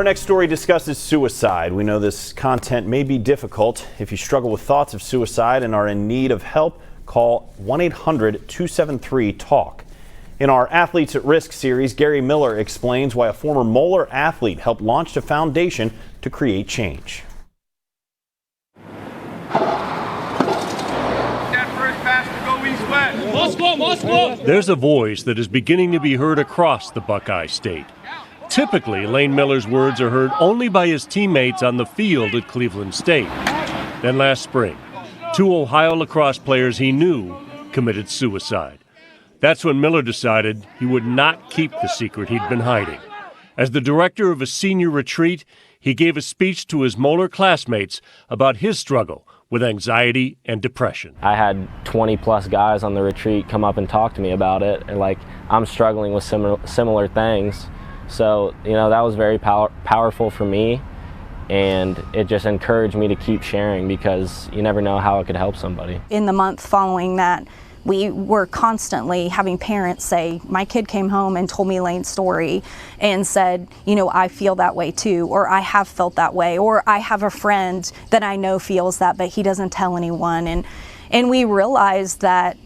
Our next story discusses suicide. We know this content may be difficult. If you struggle with thoughts of suicide and are in need of help, call 1-800-273-TALK. In our Athletes at Risk series, Gary Miller explains why a former Moeller athlete helped launch a foundation to create change. There's a voice that is beginning to be heard across the Buckeye State. Typically, Lane Miller's words are heard only by his teammates on the field at Cleveland State. Then last spring, 2 Ohio lacrosse players he knew committed suicide. That's when Miller decided he would not keep the secret he'd been hiding. As the director of a senior retreat, he gave a speech to his Moeller classmates about his struggle with anxiety and depression. I had 20 plus guys on the retreat come up and talk to me about it, and I'm struggling with similar things. So, that was very powerful for me, and it just encouraged me to keep sharing because you never know how it could help somebody. In the month following that, we were constantly having parents say, my kid came home and told me Lane's story and said, I feel that way too, or I have felt that way, or I have a friend that I know feels that, but he doesn't tell anyone. And we realized that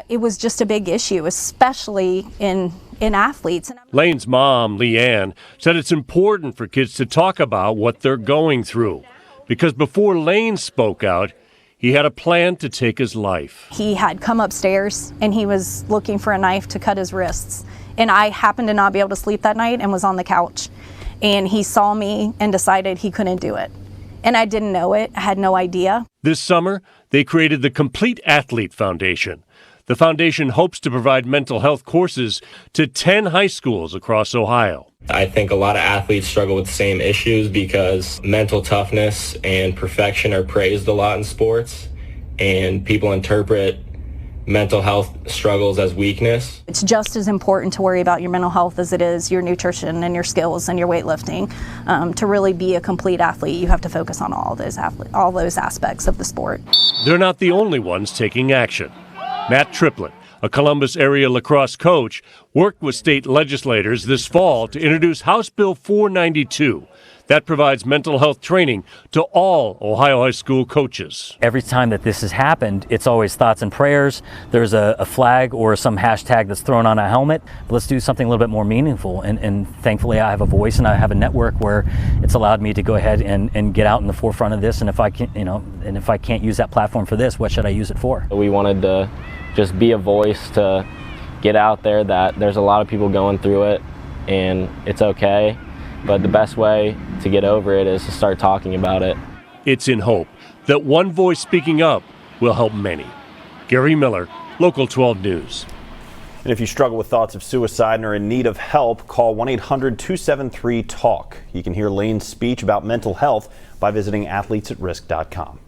it was just a big issue, especially in athletes. Lane's mom, Leanne, said it's important for kids to talk about what they're going through, because before Lane spoke out, he had a plan to take his life. He had come upstairs and he was looking for a knife to cut his wrists. And I happened to not be able to sleep that night and was on the couch. And he saw me and decided he couldn't do it. And I didn't know it. I had no idea. This summer, they created the Complete Athlete Foundation. The foundation hopes to provide mental health courses to 10 high schools across Ohio. I think a lot of athletes struggle with the same issues because mental toughness and perfection are praised a lot in sports, and people interpret mental health struggles as weakness. It's just as important to worry about your mental health as it is your nutrition and your skills and your weightlifting. To really be a complete athlete, you have to focus on all those aspects of the sport. They're not the only ones taking action. Matt TRIPLET, a Columbus area lacrosse coach, worked with state legislators this fall to introduce House Bill 492. That provides mental health training to all Ohio high school coaches. Every time that this has happened, it's always thoughts and prayers. There's a flag or some hashtag that's thrown on a helmet. But let's do something a little bit more meaningful. And thankfully, I have a voice and I have a network where it's allowed me to go ahead and get out in the forefront of this. And if I can, and if I can't use that platform for this, what should I use it for? We wanted to just be a voice to get out there that there's a lot of people going through it and it's okay. But the best way to get over it is to start talking about it. It's in hope that one voice speaking up will help many. Gary Miller, Local 12 News. And if you struggle with thoughts of suicide and are in need of help, call 1-800-273-TALK. You can hear Lane's speech about mental health by visiting athletesatrisk.com.